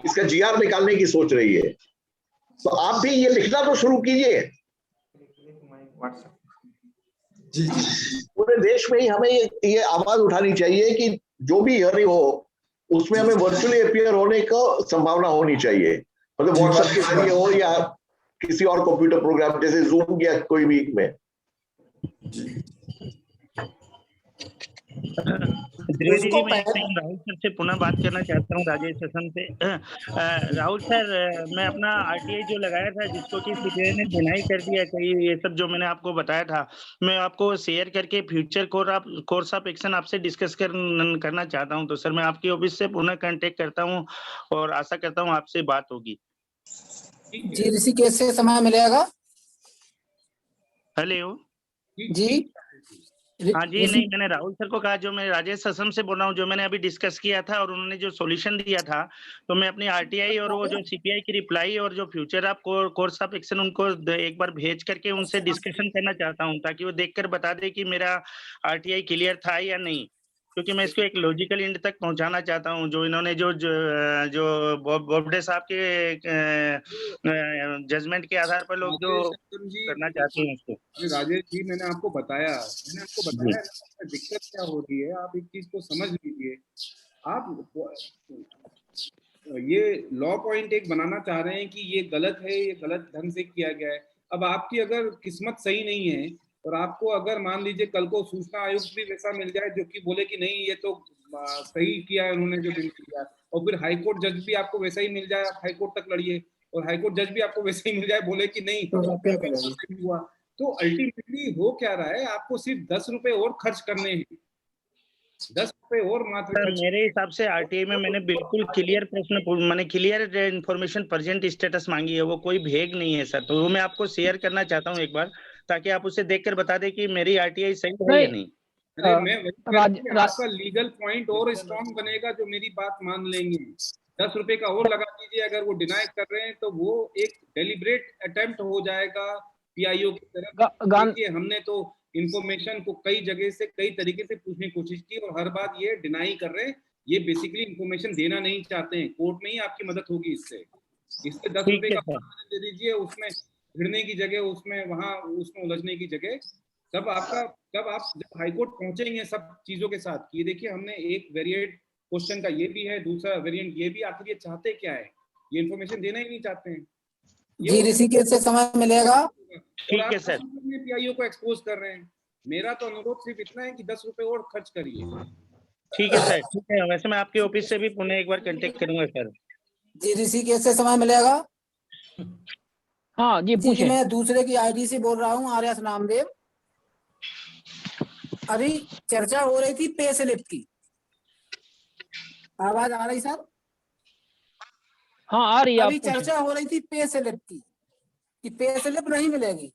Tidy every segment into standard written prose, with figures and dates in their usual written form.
इसका जीआर निकालने की सोच रही है, तो आप भी ये लिखना तो शुरू कीजिए। जी पूरे देश में ही हमें ये आवाज उठानी चाहिए कि जो भी हियरिंग हो उसमें हमें वर्चुअली अपीयर होने का संभावना होनी चाहिए, मतलब व्हाट्सएप के जरिए हो या किसी और कंप्यूटर प्रोग्राम जैसे जूम या कोई भी में। द्विवेदी जी, मैं राहुल सर से पुनः बात करना चाहता हूँ, राजेश शासन से। राहुल सर, मैं अपना आरटीआई जो लगाया था, जिसको कि सीबीआई ने डिनाई कर दिया, कई ये सब जो मैंने आपको बताया था, मैं आपको शेयर करके फ्यूचर कोर्स ऑफ एक्शन आपसे डिस्कस करना चाहता हूँ। तो सर, मैं आपकी ऑफिस से पुनः कांटेक्ट करता हूँ और आशा करता हूँ आपसे बात होगी। जी, ऋषिकेश से समय मिलेगा? हेलो जी हाँ जी, नहीं, मैंने राहुल सर को कहा, जो मैं राजेश असम से बोल रहा हूँ, जो मैंने अभी डिस्कस किया था और उन्होंने जो सॉल्यूशन दिया था, तो मैं अपनी आरटीआई और वो जो सीपीआई की रिप्लाई और जो future of course of action उनको एक बार भेज करके उनसे डिस्कशन करना चाहता हूँ, ताकि वो देखकर बता दे कि मेरा आरटीआई क्लियर था या नहीं, क्योंकि मैं इसको एक लॉजिकल एंड तक पहुंचाना चाहता हूं। जो इन्होंने जो बोबडे साहब के जजमेंट के आधार पर लोग जो करना चाहते हैं उसको। राजेश जी, मैंने आपको बताया दिक्कत क्या हो रही है, आप एक चीज को समझ लीजिए। आप ये लॉ पॉइंट एक बनाना चाह रहे हैं कि ये गलत है, ये गलत ढंग से किया गया है। अब आपकी अगर किस्मत सही नहीं है और आपको अगर मान लीजिए कल को सूचना आयुक्त भी वैसा मिल जाए जो कि बोले कि नहीं ये तो सही किया है उन्होंने जो बिल किया, और फिर हाईकोर्ट जज भी आपको वैसा ही मिल जाए, आप हाईकोर्ट तक लड़िए और हाईकोर्ट जज भी आपको वैसे ही मिल जाए, बोले कि नहीं तो हुआ, तो अल्टीमेटली हो क्या रहा है, आपको सिर्फ 10 रुपए और खर्च करने हैं, 10 रुपए और मात्र। मेरे हिसाब से आरटीआई में मैंने बिल्कुल क्लियर प्रश्न, मैंने क्लियर इन्फॉर्मेशन प्रेजेंट स्टेटस मांगी है, वो कोई भेग नहीं है सर। तो वो मैं आपको शेयर करना चाहता हूँ एक बार, ताकि आप उसे देखकर बता दें कि मेरी आरटीआई सही है या नहीं। अरे मैं आपका लीगल पॉइंट और स्ट्रॉन्ग बनेगा जो मेरी बात मान लेंगे। 10 रुपए का और लगा दीजिए, अगर वो डिनाई कर रहे हैं तो वो एक डेलिब्रेट अटेम्प्ट हो जाएगा पीआईओ की तरफ। देखिए, हमने तो इंफॉर्मेशन को कई जगह से कई तरीके से पूछने की कोशिश की और हर बात ये डिनाई कर रहे हैं। ये बेसिकली इंफॉर्मेशन देना नहीं चाहते हैं। कोर्ट में ही आपकी मदद होगी इससे 10 रुपए का दे दीजिए, उसमें भिड़ने की जगह, उसमें वहां उसमें उलझने की जगह। तब आप जब हाईकोर्ट पहुंचेंगे सब चीजों के साथ, ये देखिए हमने एक वेरिएंट क्वेश्चन का ये भी है, दूसरा वेरिएंट ये भी, आखिर ये चाहते क्या है, ये इन्फॉर्मेशन देना ही नहीं चाहते हैं। जी, ऋषिकेश से समय मिलेगा? ठीक है सर। पीआईओ को एक्सपोज कर रहे हैं। मेरा तो अनुरोध सिर्फ इतना है कि 10 रुपए और खर्च करिए। ठीक है सर, ठीक है। वैसे मैं आपके ऑफिस से भी पुनः एक बार कांटेक्ट करूंगा सर। जी, ऋषिकेश से समय मिलेगा? हाँ जी, पूछिए। मैं दूसरे की आईडी से बोल रहा हूँ, आर्यस नामदेव। अभी चर्चा हो रही थी पे स्लिप की, आवाज आ रही सर? हाँ आ रही है। अभी चर्चा हो रही थी पे स्लिप की कि पे स्लिप नहीं मिलेगी।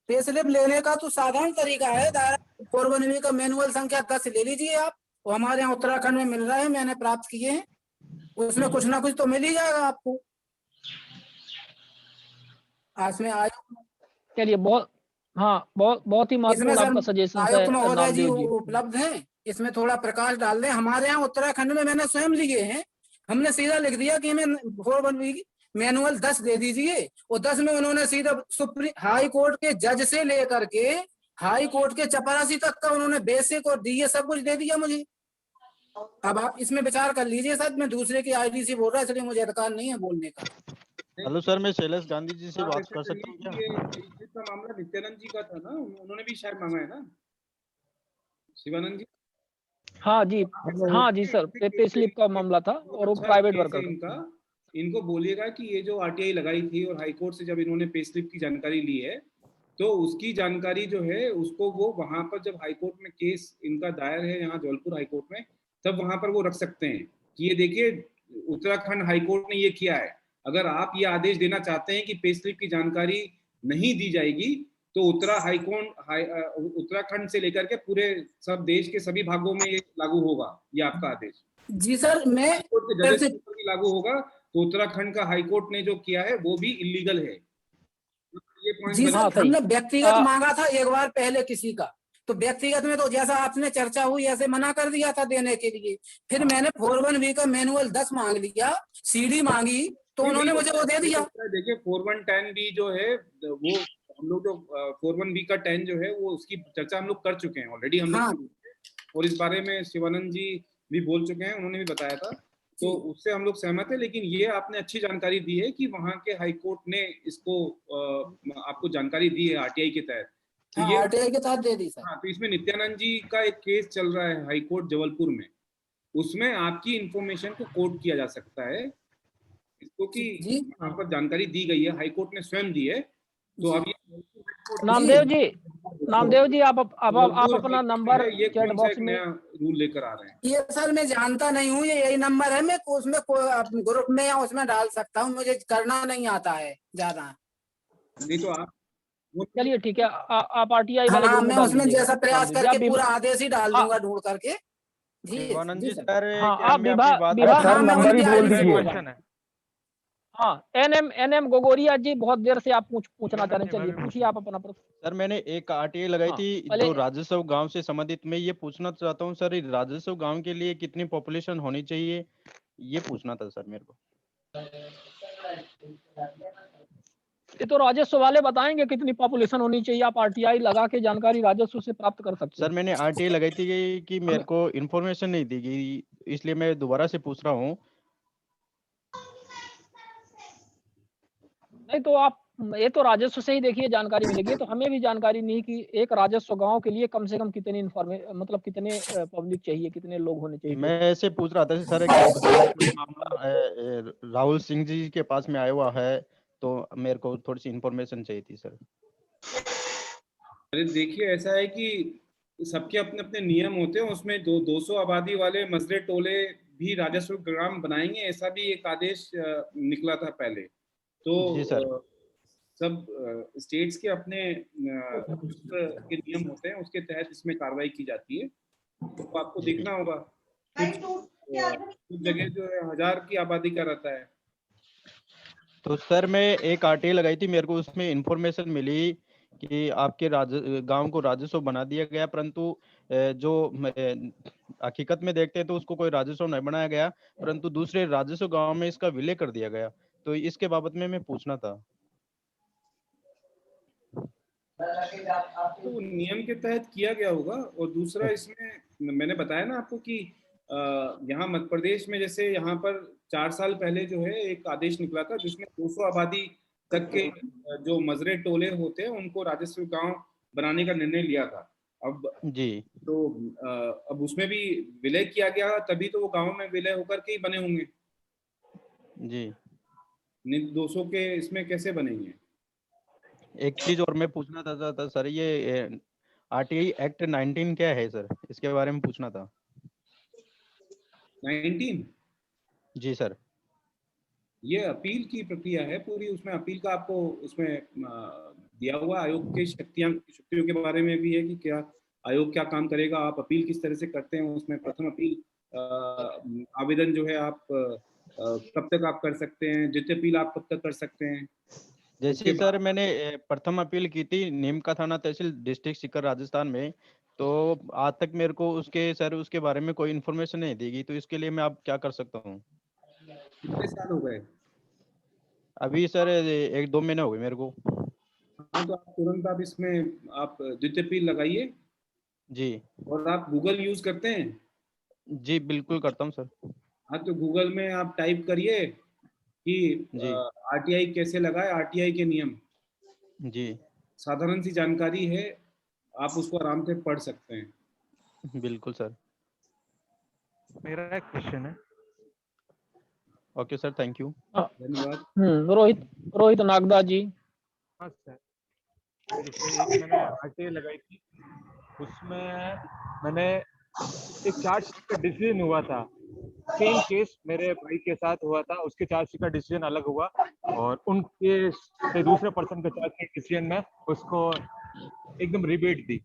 पे स्लिप लेने का तो साधारण तरीका है, दायरा 419 का मैनुअल संख्या 10 ले लीजिए आप, वो हमारे यहाँ उत्तराखंड में मिल रहा है, मैंने प्राप्त किए हैं, उसमें कुछ ना कुछ तो मिल ही जाएगा आपको। आज में चलिए, बहुत ही महत्वपूर्ण आपका सजेशन है। आयुक्त महोदय जी उपलब्ध हैं, इसमें थोड़ा प्रकाश डाल दें। हमारे यहाँ उत्तराखंड में मैंने स्वयं लिए हैं, हमने सीधा लिख दिया कि हमें 419 मैनुअल 10 दे दीजिए, और 10 में उन्होंने सीधा हाई कोर्ट के जज से लेकर के हाई कोर्ट के चपरासी तक का उन्होंने बेसिक और डीए सब कुछ दे दिया मुझे। अब आप इसमें विचार कर लीजिए सर, मैं दूसरे की आईडी से बोल रहा, इसलिए मुझे अधिकार नहीं है बोलने का। हेलो सर, मैं शैलेश गांधी जी से बात कर सकता हूँ क्या? इसका मामला नित्यानंद जी का था ना, उन्होंने भी शायद मांगा है ना, शिवानंद जी? हाँ जी सर, पे स्लिप का मामला था और वो प्राइवेट वर्कर। इनको बोलिएगा कि ये जो आरटीआई लगाई थी और हाईकोर्ट से जब इन्होंने पे स्लिप की जानकारी ली है, तो उसकी जानकारी जो है उसको वो वहां पर जब हाईकोर्ट में केस इनका दायर है यहाँ जबलपुर हाईकोर्ट में, तब वहां पर वो रख सकते हैं कि ये देखिए उत्तराखंड हाईकोर्ट ने ये किया है। अगर आप ये आदेश देना चाहते हैं कि पे स्लिप की जानकारी नहीं दी जाएगी, तो उत्तराखंड से लेकर के पूरे सब देश के सभी भागों में ये लागू होगा, ये आपका आदेश। जी सर, मैं लागू होगा, तो उत्तराखंड का हाईकोर्ट ने जो किया है वो भी इलीगल है। जी सर, हमने व्यक्तिगत मांगा था एक बार पहले किसी का, तो व्यक्तिगत में तो जैसा आपने चर्चा हुई ऐसे मना कर दिया था देने के लिए। फिर मैंने 41B का मैनुअल 10 मांग लिया, CD मांगी, तो उन्होंने मुझे वो दे दिया। देखिए 4110B जो है वो हम लोग जो 41B का 10 जो है वो उसकी चर्चा हम लोग कर चुके हैं ऑलरेडी हम लोग। हाँ। और इस बारे में शिवानंद जी भी बोल चुके हैं, उन्होंने भी बताया था, तो उससे हम लोग सहमत है। लेकिन ये आपने अच्छी जानकारी दी है कि वहां के हाई कोर्ट ने इसको आपको जानकारी दी है आरटीआई के तहत। तो ये आरटीआई के तहत दे दी सर। हाँ, तो इसमें नित्यानंद जी का एक केस चल रहा है हाई कोर्ट जबलपुर में, उसमें आपकी इंफॉर्मेशन को कोट किया जा सकता है इसको कि वहां पर जानकारी दी गई है, हाई कोर्ट ने स्वयं दी है। तो अब नामदेव जी आप अपना नंबर ये चैट कौन सा बॉक्स एक में नया रूल लेकर आ रहे हैं? ये सर मैं जानता नहीं हूँ, ये यही नंबर है, मैं उसमें ग्रुप में या उसमें डाल सकता हूँ, मुझे करना नहीं आता है ज्यादा। नहीं तो आप चलिए ठीक है, आप आरटीआई वाले हाँ, ग्रुप में मैं डाल उसमें दीजिएगा। जैसा प्रयास करके पूरा आदेश ही डाल दूंगा ढूंढ करके। जी शिवानंद जी सर। सर, हाँ, क्या आप मैं आपकी बात विभाग हाँ, मैं नंबर ही उनकी बोल ID से दीजिए। क्वेश्चन है। हाँ, एनएम गोगोरिया जी बहुत देर से आप पूछना चाह रहे हैं, चलिए पूछिए आप अपना प्रश्न। सर, मैंने एक आरटीआई लगाई थी पहले जो राजस्व गांव से संबंधित। मैं ये पूछना चाहता हूँ सर, राजस्व गांव के लिए कितनी पॉपुलेशन होनी चाहिए, ये पूछना था सर मेरे को। ये तो राजस्व वाले बताएंगे कितनी पॉपुलेशन होनी चाहिए, आप आरटीआई लगा के जानकारी राजस्व से प्राप्त कर सकते हैं। सर, मैंने आरटीआई लगाई थी कि मेरे को इन्फॉर्मेशन नहीं दी गई, इसलिए मैं दोबारा से पूछ रहा हूँ। नहीं तो आप ये तो राजस्व से ही देखिए जानकारी मिलेगी, तो हमें भी जानकारी नहीं कि एक राजस्व गांव के लिए कम से कम कितने मतलब कितने पब्लिक चाहिए, कितने लोग होने चाहिए। मैं ऐसे पूछ रहा था सर, मामला राहुल सिंह जी के पास में आया हुआ है, तो मेरे को थोड़ी सी इन्फॉर्मेशन चाहिए थी सर। अरे देखिए, ऐसा है कि सबके अपने अपने नियम होते हैं, उसमें 200 आबादी वाले मजरे टोले भी राजस्व ग्राम बनाएंगे, ऐसा भी एक आदेश निकला था पहले। तो जी सर। सब स्टेट्स के अपने के नियम होते हैं, उसके तहत इसमें कार्रवाई की जाती है। तो आपको देखना होगा, कुछ जगह जो है 1000 की आबादी का रहता है। तो सर, मैं एक आरटीआई लगाई थी, मेरे को उसमें इंफॉर्मेशन मिली कि आपके गांव को राजस्व बना दिया गया, परंतु जो हकीकत में देखते हैं तो उसको कोई राजस्व नहीं बनाया गया, परंतु दूसरे राजस्व गांव में इसका विलय कर दिया गया। तो इसके बाबत में मैं पूछना था। तो नियम के तहत किया गया होगा। और दूसरा, इसमें मैंने बताया ना आपको कि यहाँ मध्य प्रदेश में जैसे यहाँ पर 4 साल पहले जो है एक आदेश निकला था जिसमें 200 आबादी तक के जो मजरे टोले होते हैं उनको राजस्व गांव बनाने का निर्णय लिया था। अब जी, तो अब उसमें भी विलय किया गया, तभी तो वो गांव में विलय होकर के ही बने होंगे जी। नहीं 200 के इसमें कैसे बनेंगे? एक चीज और मैं पूछना था सर, ये आरटीआई एक्ट 19 क्या है सर, इसके बारे में पूछना था। 19? जी सर। ये अपील की प्रक्रिया है पूरी, उसमें अपील का आपको उसमें दिया हुआ आयोग की शक्तियों के बारे में भी है कि क्या आयोग क्या काम करेगा, आप अपील किस तरह से करते हैं। उसमें प्रथम अपील आवेदन जो है आप कब तक आप कर सकते हैं, द्वितीय अपील आप कब तक कर सकते हैं। जैसे सर, मैंने प्रथम अपील की थी नीमका थाना तहसील डिस्ट्रिक्ट सीकर राजस्थान में, तो आज तक मेरे को उसके बारे में कोई इन्फॉर्मेशन नहीं दी गई, तो इसके लिए मैं अब क्या कर सकता हूँ? कितने साल हो गए? अभी सर 1-2 महीने हो गए मेरे को। हाँ, तो आप तुरंत आप इसमें आप द्वितीय अपील लगाइए। जी। और आप गूगल यूज करते हैं? जी बिल्कुल करता हूँ सर। हाँ, तो गूगल में आप टाइप करिए कि आरटीआई कैसे लगाए, आरटीआई के नियम। जी। साधारण सी जानकारी है, आप उसको आराम से पढ़ सकते हैं। बिल्कुल सर। मेरा एक क्वेश्चन है। Okay sir, thank you. धन्यवाद। रोहित नागदा जी। हाँ सर, जैसे एक मैंने आरटीआई लगाई थी, उसमें मैंने एक चार्जशीट का डिसीजन हुआ था, सेम केस मेरे भाई के साथ हुआ था, उसके चार्जशीट का डिसीजन अलग हुआ और उनके से दूसरे पर्सन के चार्जशीट डिसीजन में उसको एकदम रिबेट दी।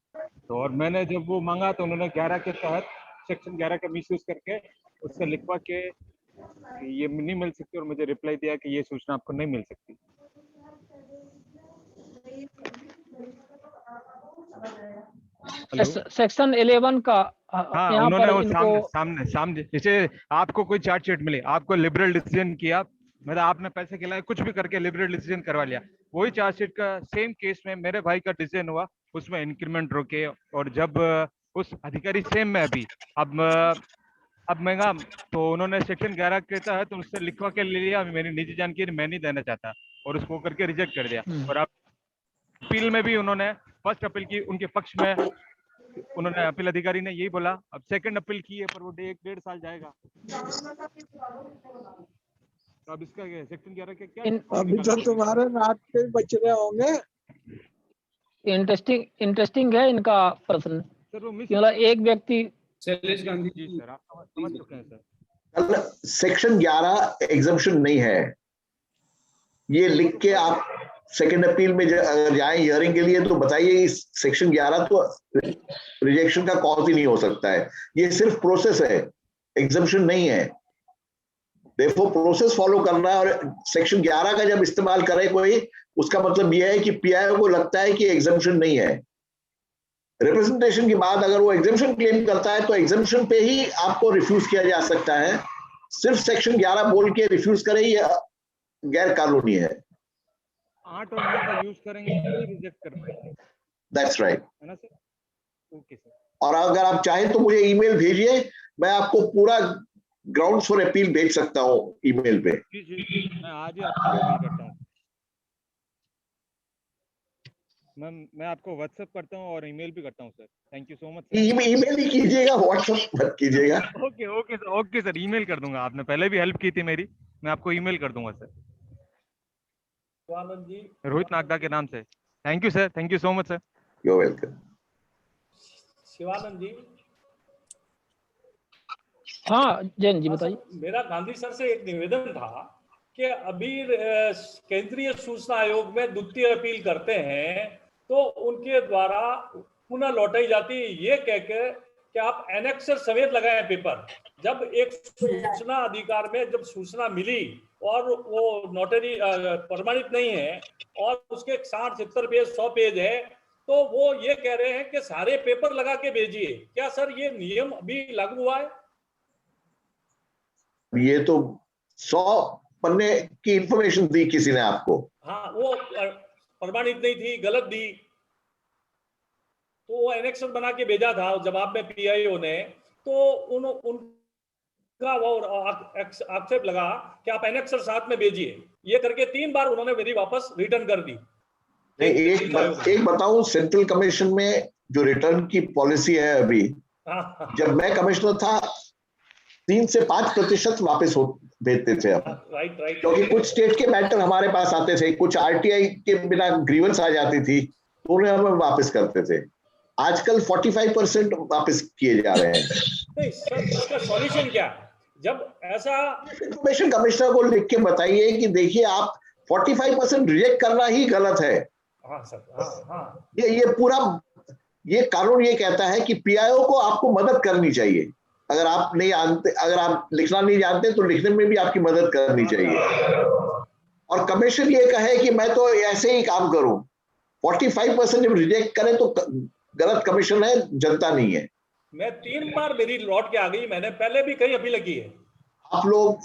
तो और मैंने जब वो मांगा तो उन्होंने 11 के तहत सेक्शन 11 का मिसयूज करके उसका लिखवा के ये नहीं मिल सकती और मुझे रिप्लाई दिया कि ये सूचना आपको नहीं मिल सकती। सेक्शन 11 का हाँ, यहाँ उन्होंने पर वो इनको सामने जैसे आपको कोई चार्जशीट मिली, आपको लिबरल डिसीजन किया, मतलब आपने पैसे खिलाए, कुछ भी करके लिबरल डिसीजन करवा लिया, वही चार्जशीट का सेम केस में मेरे भाई का डिसीजन हुआ, उसमें इंक्रीमेंट रोके, और जब उस अधिकारी सेम में अभी अब मैं तो उन्होंने सेक्शन 11 के तहत उससे लिखवा के ले लिया, मेरी निजी जानकारी मैं नहीं देना चाहता, और उसको करके रिजेक्ट कर दिया। और अब अपील में भी उन्होंने फर्स्ट अपील की, उनके पक्ष में उन्होंने अपील अधिकारी ने यही बोला, अब सेकंड अपील की है, पर वो 1.5 साल जाएगा। तो अब इसका सेक्शन 11 के क्या अभी तो तुम्हारे रात के बच रहे होंगे। इंटरेस्टिंग है इनका प्रश्न। सर वो मिस मतलब एक व्यक्ति शैलेश गांधी जी सर, आप समझ चुके हैं सर। सेक्शन 11 एग्जम्पशन नहीं है, ये लिख के आप सेकंड अपील में अगर जाएं हियरिंग के लिए तो बताइए इस सेक्शन 11 तो रिजेक्शन का कॉज ही नहीं हो सकता है, ये सिर्फ प्रोसेस है, एग्जम्पशन नहीं है। देखो प्रोसेस फॉलो करना है, और सेक्शन 11 का जब इस्तेमाल करे कोई, उसका मतलब यह है कि पीआईओ को लगता है कि एग्जम्पशन नहीं है। रिप्रेजेंटेशन के बाद अगर वो एग्जम्पशन क्लेम करता है तो एग्जम्पशन पे ही आपको रिफ्यूज किया जा सकता है, सिर्फ सेक्शन 11 बोल के रिफ्यूज करे ये गैर कानूनी है। 8 और 9 का यूज करेंगे तो रिजेक्ट कर पाएंगे। दैट्स राइट, है ना सर? Okay sir. और अगर आप चाहें तो मुझे ईमेल भेजिए, मैं आपको पूरा ग्राउंड्स फॉर अपील भेज सकता हूँ ईमेल पे। जी मैं आज ही आपको ईमेल करता हूँ। मैं आपको व्हाट्सएप करता हूँ और ईमेल भी करता हूँ sir. Thank you so much sir. Email ही कीजिएगा, व्हाट्सएप मत कीजिएगा। ओके सर, ईमेल कर दूंगा। आपने पहले भी हेल्प की थी मेरी, मैं आपको ईमेल कर दूंगा सर। शिवानंद जी, रोहित नागदा के नाम से। Thank you sir, thank you so much sir. You welcome. Shivanand ji. हाँ जैन जी बताइए। मेरा गांधी सर से एक निवेदन था कि अभी केंद्रीय सूचना आयोग में द्वितीय अपील करते हैं तो उनके द्वारा पुनः लौटाई जाती है, ये कह के कि आप एनेक्सर समेत लगाएं पेपर। जब एक सूचना अधिकार में जब सूचना मिली और वो नोटरी प्रमाणित नहीं है और उसके 60-70 पेज 100 पेज है, तो वो ये कह रहे हैं कि सारे पेपर लगा के भेजिए। क्या सर ये नियम अभी लागू हुआ है? ये तो 100 पन्ने की इंफॉर्मेशन दी किसी ने आपको। हाँ, वो प्रमाणित नहीं थी, गलत दी, तो वो एनेक्सर बना के भेजा था जवाब में पीआईओ ने, तो उनका वो आक्षेप लगा कि आप एनेक्सर साथ में भेजिए, ये करके 3 बार उन्होंने मेरी वापस रिटर्न कर दी। एक बताऊं, सेंट्रल कमीशन में जो रिटर्न की पॉलिसी है अभी, जब मैं कमिश्नर था 3 से 5% वापस भेजते थे हम। राइट। क्योंकि कुछ स्टेट के मैटर हमारे पास आते थे, कुछ आरटीआई के बिना ग्रीवेंस आ जाती थी तो उन्हें हम वापस करते थे। आजकल 45% वापस किए जा रहे हैं। नहीं सर, इसका सॉल्यूशन क्या है? जब ऐसा इंफॉर्मेशन कमिश्नर को लिख के बताइए कि देखिए आप 45% रिजेक्ट करना ही गलत है। हाँ सर, हाँ। ये पूरा ये कानून ये कहता है कि पीआईओ को आपको मदद करनी चाहिए। अगर आप नहीं जानते, अगर आप लिखना नहीं जानते तो लिखने में भी आपकी मदद करनी चाहिए। और कमीशन ये कहे कि मैं तो ऐसे ही काम करूं, 45% जब रिजेक्ट करें तो गलत कमीशन है, जनता नहीं है। मैं 3 बार मेरी लौट के आ गई, मैंने पहले भी कई अपील की है। आप लोग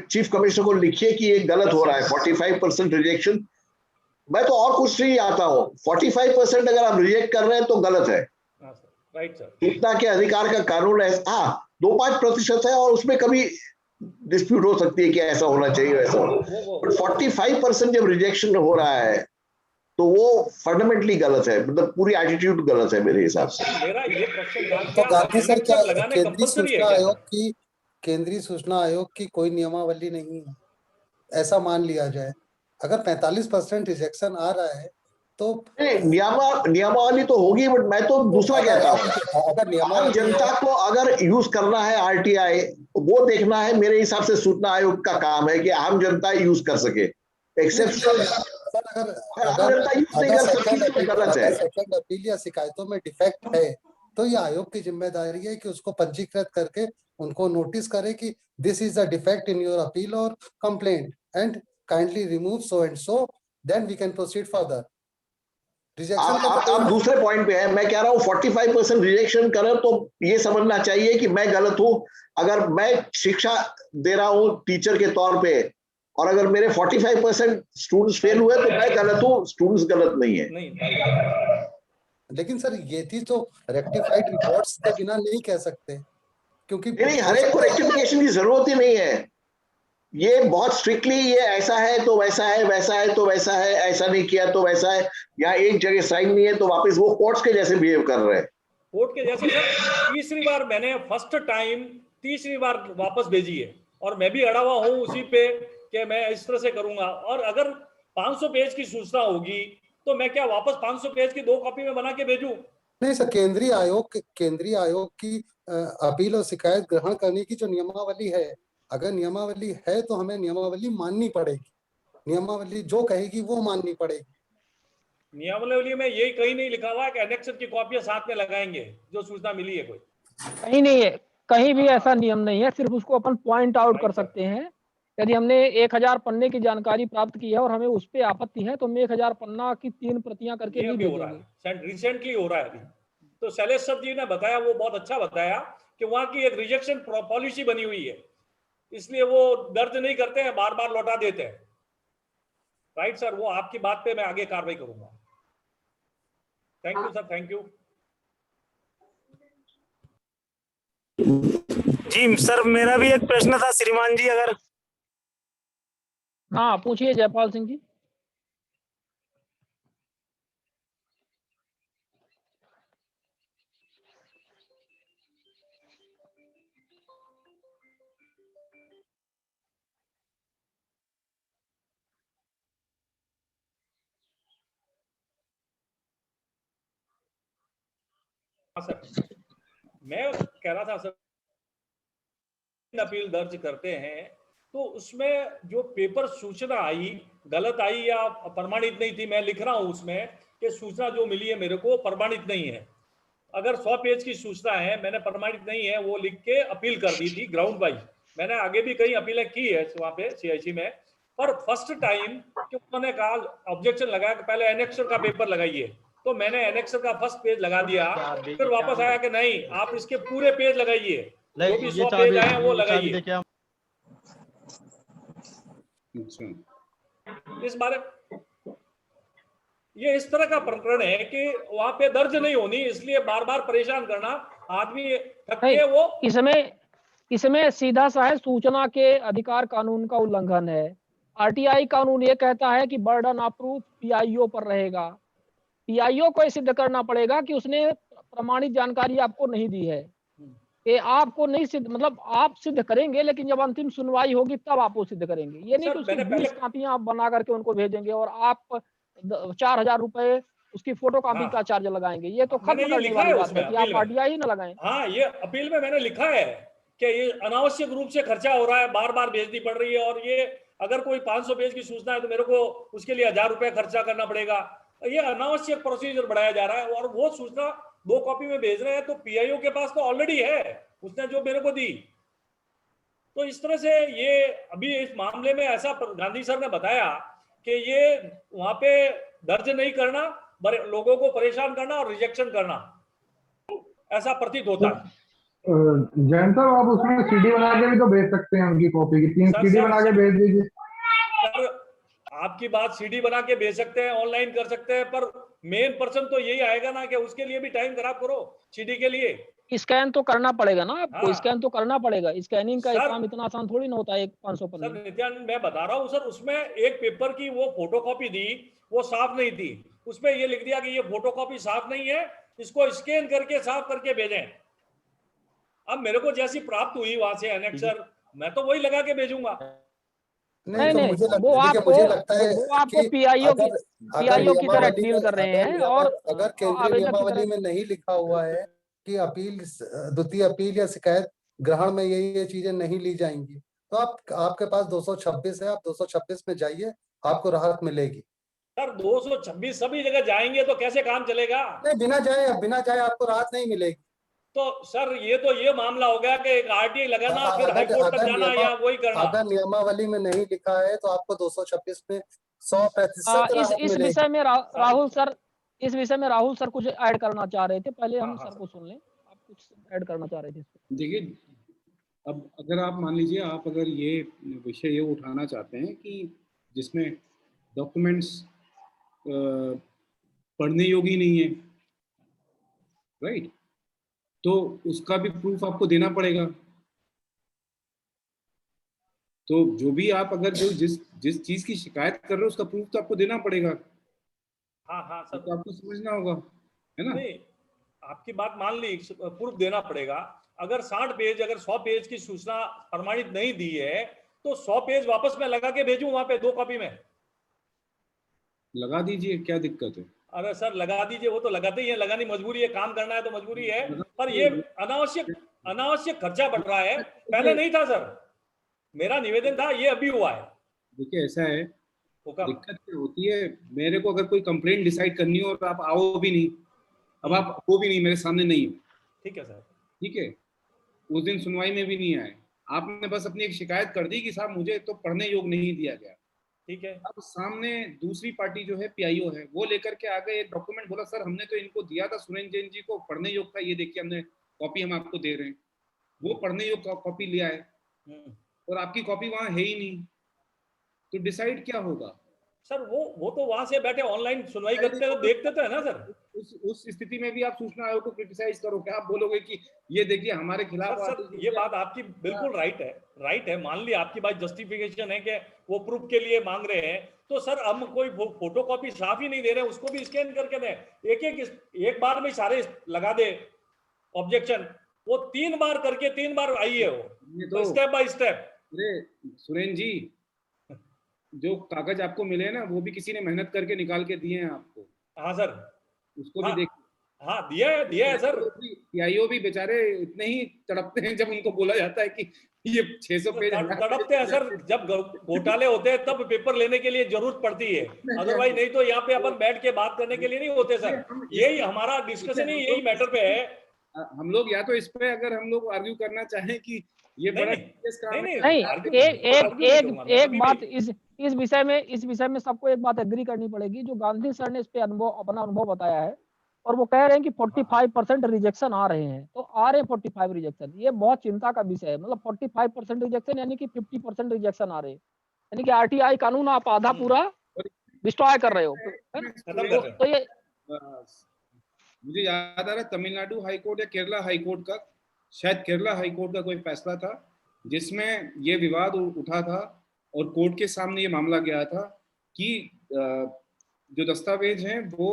चीफ कमिश्नर को लिखिए कि ये गलत हो रहा है, 45% रिजेक्शन। मैं तो और कुछ नहीं आता हूँ, 45% अगर आप रिजेक्ट कर रहे हैं तो गलत है। Right sir. सूचना के अधिकार का कानून है, हाँ 2-5% है और उसमें कभी डिस्प्यूट हो सकती है कि ऐसा होना चाहिए वैसा, बट 45% जब रिजेक्शन हो रहा है तो वो फंडामेंटली गलत है, मतलब पूरी एटीट्यूड गलत है मेरे हिसाब से। मेरा ये प्रश्न था, तो गांधी सर क्या लगाने केंद्रीय सूचना आयोग की कोई नियमावली नहीं है, ऐसा मान लिया जाए? अगर 45% रिजेक्शन आ रहा है तो नियमावली तो होगी, बट मैं तो दूसरा कहता हूँ, अगर जनता को अगर यूज करना है आरटीआई, वो देखना है मेरे हिसाब से सूचना आयोग का काम है कि आम जनता यूज कर सके। एक्सेप्शन अगर सेकंड अपील या शिकायतों में डिफेक्ट है तो ये आयोग की जिम्मेदारी है कि उसको पंजीकृत करके उनको नोटिस करे कि this is the defect in your appeal और complaint and kindly remove so and so, then we can proceed further. Rejection का तो आप दूसरे पॉइंट पे है। मैं कह रहा हूँ 45% रिजेक्शन करें तो ये समझना चाहिए कि मैं गलत हूं। अगर मैं शिक्षा दे रहा हूं टीचर के तौर पे और अगर मेरे 45% स्टूडेंट्स फेल हुए तो मैं गलत हूं, स्टूडेंट्स गलत नहीं है। लेकिन सर ये चीज तो रेक्टिफाइड रिपोर्ट्स के बिना नहीं कह सकते, क्योंकि नहीं, हर एक को रेक्टिफिकेशन की जरूरत ही नहीं है। ये बहुत स्ट्रिक्टली ये ऐसा है तो वैसा है, वैसा है तो वैसा है, ऐसा नहीं किया तो वैसा है, या एक जगह साइन नहीं है तो वापस वो कोर्ट्स के जैसे बिहेव कर रहे हैं। कोर्ट के जैसे सर तीसरी बार मैंने फर्स्ट टाइम तीसरी बार वापस भेजी है और मैं भी अड़ा हुआ हूँ उसी पे कि मैं इस तरह से करूंगा। और अगर 500 पेज की सूचना होगी तो मैं क्या वापस 500 पेज की 2 कॉपी में बना के भेजूं? नहीं सर, केंद्रीय आयोग की अपील और शिकायत ग्रहण करने की जो नियमावली है, अगर नियमावली है तो हमें नियमावली माननी पड़ेगी। नियमावली जो कहेगी वो माननी पड़ेगी। नियमावली में यही कहीं नहीं लिखा हुआ है कि एनेक्सर की कॉपियां साथ में लगाएंगे जो सूचना मिली है। कोई कहीं नहीं है, कहीं भी ऐसा नियम नहीं है। सिर्फ उसको अपन पॉइंट आउट कर सकते हैं। यदि हमने 1000 पन्ने की जानकारी प्राप्त की है और हमें उस पे आपत्ति है तो हम 1000 पन्ना की 3 प्रतियां करके नहीं भेजेंगे। रिसेंटली हो रहा है अभी। तो शैलेश सर जी ने बताया, वो बहुत अच्छा बताया कि वहां की एक रिजेक्शन पॉलिसी बनी हुई है, इसलिए वो दर्ज नहीं करते हैं, बार बार लौटा देते हैं। राइट सर, वो आपकी बात पे मैं आगे कार्रवाई करूंगा। Thank you sir, thank you. जी सर, मेरा भी एक प्रश्न था श्रीमान जी, अगर हाँ पूछिए जयपाल सिंह जी। सर मैं कह रहा था सर, अपील दर्ज करते हैं तो उसमें जो पेपर सूचना आई गलत आई या प्रमाणित नहीं थी, मैं लिख रहा हूं उसमें कि सूचना जो मिली है मेरे को प्रमाणित नहीं है। अगर 100 पेज की सूचना है, मैंने प्रमाणित नहीं है वो लिख के अपील कर दी थी ग्राउंड वाइज। मैंने आगे भी कई अपीलें की है वहां पे CIC में, पर फर्स्ट टाइम कि उन्होंने कहा ऑब्जेक्शन लगाया कि पहले एनेक्सर का पेपर लगाइए, तो मैंने एनेक्सर का फर्स्ट पेज लगा दिया। फिर वापस आया कि नहीं, आप इसके पूरे पेज लगाइए, जो भी 100 पेज आए वो लगाइए। इस बारे ये इस तरह का प्रकरण है कि वहां पे दर्ज नहीं होनी, इसलिए बार बार परेशान करना आदमी थक के वो इसमें सीधा सा है, सूचना के अधिकार कानून का उल्लंघन है। RTI कानून ये कहता है कि बर्डन ऑफ प्रूफ PIO पर रहेगा। PIO को सिद्ध करना पड़ेगा कि उसने प्रमाणित जानकारी आपको नहीं दी है। कि आपको नहीं सिद्ध, मतलब आप सिद्ध करेंगे लेकिन जब अंतिम सुनवाई होगी तब आप वो सिद्ध करेंगे। ये नहीं कि उसकी 20 कापियां आप बना करके उनको भेजेंगे और आप 4000 रुपए उसकी फोटो कॉपी का चार्ज लगाएंगे। ये तो खत्म करने वाली बात है कि आप RTI ही ना लगाएं। हाँ, ये अपील में मैंने लिखा है कि ये अनावश्यक रूप से खर्चा हो रहा है, बार बार भेजनी पड़ रही है, और ये अगर कोई 500 पेज की सूचना है तो मेरे को उसके लिए 1000 रुपए खर्चा करना पड़ेगा। ये अनावश्यक प्रोसीजर बढ़ाया जा रहा है और वो सूचना 2 कॉपी में भेज रहे हैं, तो PIO के पास तो ऑलरेडी है उसने जो मेरे को दी। तो इस तरह से ये अभी इस मामले में ऐसा गांधी सर ने बताया कि ये वहां पे दर्ज नहीं करना, लोगों को परेशान करना और रिजेक्शन करना, ऐसा प्रतीत होता है। जैन साहब, आप उसमें CD बना के भी तो भेज सकते हैं उनकी कॉपी की, 3 CD बना के भेज दीजिए। आपकी बात CD बना के भेज सकते हैं, ऑनलाइन कर सकते हैं, पर मेन पर्सन तो यही आएगा ना कि उसके लिए भी टाइम खराब करो CD के लिए। स्कैन तो करना पड़ेगा ना आपको। स्कैन तो करना पड़ेगा। स्कैनिंग का काम इतना आसान थोड़ी ना होता है। 500 पन्ने। सर नित्यानंद, मैं बता रहा हूँ सर, उसमें एक पेपर की वो फोटोकॉपी दी, वो साफ नहीं थी। उसमें ये लिख दिया कि ये फोटोकॉपी साफ नहीं है, इसको स्कैन करके साफ करके भेजें। अब मेरे को जैसी प्राप्त हुई वहां से एनेक्सर, मैं तो वही लगा के भेजूंगा। नहीं, वो आपको PIO की तरह डील कर रहे हैं। और अगर केंद्रीय नियमावली में नहीं लिखा हुआ है कि अपील, द्वितीय अपील या शिकायत ग्रहण में ये चीजें नहीं ली जाएंगी, तो आपके पास 226 है, आप 226 में जाइए, आपको राहत मिलेगी। सर 226 सभी जगह जाएंगे तो कैसे काम चलेगा? नहीं, बिना जाए आपको राहत नहीं मिलेगी। तो सर ये मामला हो गया कि एक RTI लगाना, फिर हाईकोर्ट तक जाना या वही करना। अगर नियमावली में नहीं लिखा है तो आपको 226 में 100% इस विषय में राहुल सर इस विषय में राहुल सर कुछ ऐड करना चाह रहे थे, पहले हम हाँ, सर को सुन लें, आप कुछ ऐड करना चाह रहे थे। देखिए, अब अगर आप मान लीजिए आप अगर ये विषय ये उठाना चाहते हैं कि जिसमें डॉक्यूमेंट्स पढ़ने योग्य नहीं है, राइट, तो उसका भी प्रूफ आपको देना पड़ेगा। तो जो भी आप अगर जो जिस चीज की शिकायत कर रहे हो उसका प्रूफ तो आपको देना पड़ेगा। हाँ सर, तो आपको समझना होगा, है ना? नहीं, आपकी बात मान ली, प्रूफ देना पड़ेगा। अगर 60 पेज, अगर 100 पेज की सूचना प्रमाणित नहीं दी है तो 100 पेज वापस मैं लगा के भेजूं वहां पे 2 कॉपी में? लगा दीजिए, क्या दिक्कत है? अरे सर लगा दीजिए, वो तो लगाते ही है, लगानी मजबूरी है, काम करना है तो मजबूरी है, पर ये अनावश्यक खर्चा बढ़ रहा है, पहले नहीं था सर। मेरा निवेदन था, ये अभी हुआ है। देखिए ऐसा है, दिक्कत क्या होती है, मेरे को अगर कोई कंप्लेंट डिसाइड करनी हो और आप आओ भी नहीं, अब आप वो भी नहीं, मेरे सामने नहीं हो, ठीक है सर, ठीक है, उस दिन सुनवाई में भी नहीं आए, आपने बस अपनी एक शिकायत कर दी कि साहब मुझे तो पढ़ने योग्य नहीं दिया गया, ठीक है। अब सामने दूसरी पार्टी जो है पीआईओ है, वो लेकर के आ गए एक डॉक्यूमेंट, बोला सर हमने तो इनको दिया था सुरेंद्र जैन जी को पढ़ने योग्य था, ये देखिए हमने कॉपी हम आपको दे रहे हैं, वो पढ़ने योग्य कॉपी लिया है और आपकी कॉपी वहां है ही नहीं, तो डिसाइड क्या होगा? सर वो तो वहां से बैठे ऑनलाइन सुनवाई करते हैं तो देखते तो है ना सर। उस स्थिति में भी आप सूचना आयोग को क्रिटिसाइज करो, क्या आप बोलोगे कि ये देखिए हमारे खिलाफ? सर ये बात आपकी बिल्कुल राइट है, मान ली आपकी बात जस्टिफिकेशन है कि वो प्रूफ के लिए मांग रहे हैं, तो सर हम कोई फोटोकॉपी साफ ही नहीं दे रहे, उसको भी स्कैन करके दें, एक बार में सारे लगा दे ऑब्जेक्शन, वो 3 बार करके 3 बार आई है वो, तो स्टेप बाय स्टेप। अरे सुरेंद्र जी, जो कागज आपको मिले ना वो भी किसी ने मेहनत करके निकाल के दिए हैं आपको। हाँ सर, उसको भी देख। हाँ दिया है सर। पीआईओ भी बेचारे इतने ही तड़पते हैं जब उनको बोला जाता है कि ये 600 पेज तड़पते हैं सर, जब घोटाले होते हैं तब पेपर लेने के लिए जरूरत पड़ती है, अदरवाइज नहीं तो यहाँ पे अपन बैठ के बात करने के लिए नहीं होते सर। यही हमारा डिस्कशन ही यही मैटर पे है। हम लोग या तो इस पे अगर हम लोग आर्ग्यू करना चाहें कि ये बड़ा एक बात इस विषय में सबको एक बात एग्री करनी पड़ेगी, जो गांधी सर ने इस पे अपना अनुभव बताया है और वो कह रहे हैं कि 45% रिजेक्शन आ रहे हैं, तो आ रहे हैं 45 रिजेक्शन, ये बहुत चिंता का विषय है। मतलब 45% रिजेक्शन यानी कि 50% रिजेक्शन आ रहे हैं, यानी कि आरटीआई कानून आप आधा पूरा डिस्ट्रॉय कर रहे हो। तो ये मुझे याद आ रहा है तमिलनाडु हाई कोर्ट या केरला हाई कोर्ट का, शायद केरला हाई कोर्ट का कोई फैसला था जिसमें ये विवाद उठा था और कोर्ट के सामने ये मामला गया था कि जो दस्तावेज हैं वो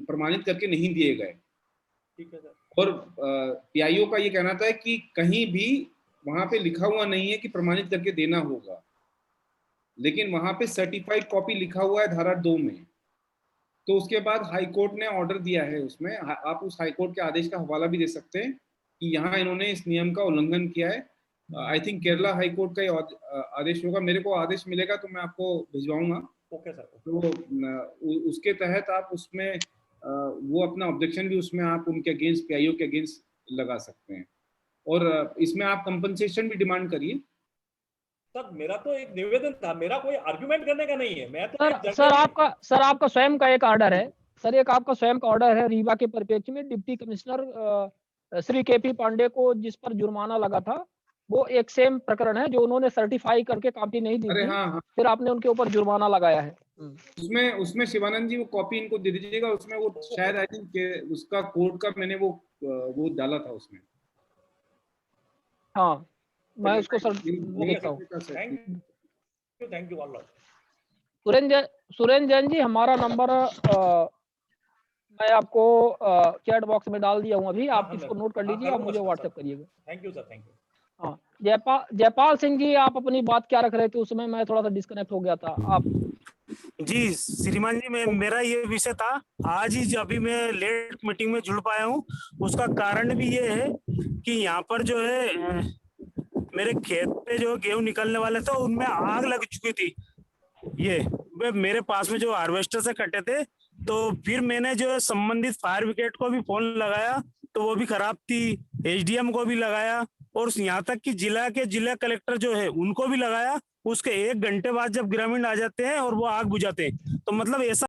प्रमाणित करके नहीं दिए गए। ठीक है सर। और पीआईओ का ये कहना था कि कहीं भी वहां पे लिखा हुआ नहीं है कि प्रमाणित करके देना होगा, लेकिन वहां पे सर्टिफाइड कॉपी लिखा हुआ है धारा 2 में। तो उसके बाद हाई कोर्ट ने ऑर्डर दिया है, उसमें आप उस हाई कोर्ट के आदेश का हवाला भी दे सकते हैं कि यहाँ इन्होंने इस नियम का उल्लंघन किया है। I think Kerala high court का आदेश होगा, मेरे को आदेश मिलेगा तो मैं आपको भिजवाऊंगा। Okay sir. तो उसके तहत आप उसमें वो अपना ऑब्जेक्शन भी उसमें आप उनके अगेंस्ट, पीआईओ के अगेंस्ट लगा सकते हैं और इसमें आप कंपनसेशन भी डिमांड करिए। सर मेरा तो एक निवेदन था, मेरा कोई आर्गुमेंट करने का नहीं है। मैं तो सर आपका स्वयं का एक ऑर्डर है सर, एक आपका स्वयं का ऑर्डर है रीवा के परिप्रेक्ष्य में deputy commissioner Shri K P Pandey को जिस पर जुर्माना लगा था, वो एक सेम प्रकरण है जो उन्होंने सर्टिफाई करके कॉपी नहीं दी थी। हाँ। फिर आपने उनके ऊपर जुर्माना लगाया है। उसमें शिवानंद जी वो कॉपी इनको दे दीजिएगा, उसमें वो शायद आई थिंक उसका कोर्ट का मैंने वो डाला था उसमें। हाँ मैं उसको सर देखता हूँ। Thank you all. Surendra Jain ji, हमारा नंबर मैं आपको चैट बॉक्स में डाल दिया हूँ अभी, आप इसको नोट कर लीजिए और मुझे व्हाट्सएप करिएगा। Thank you sir, thank you. हाँ जयपाल सिंह जी, आप अपनी बात क्या रख रहे थे उसमें, मैं थोड़ा सा डिस्कनेक्ट हो गया था। आप जी श्रीमान जी, मेरा ये विषय था, आज ही अभी मैं लेट मीटिंग में जुड़ पाया हूँ। उसका कारण भी ये है कि यहाँ पर जो है मेरे खेत पे जो गेहूं निकलने वाले थे उनमें आग लग चुकी थी। ये मेरे पास में जो हार्वेस्टर से कटे थे, तो फिर मैंने जो संबंधित फायर ब्रिगेड को भी फोन लगाया तो वो भी खराब थी, एसडीएम को भी लगाया और यहाँ तक कि जिला कलेक्टर जो है उनको भी लगाया। उसके 1 घंटे बाद जब ग्रामीण आ जाते हैं और वो आग बुझाते हैं, तो मतलब ऐसा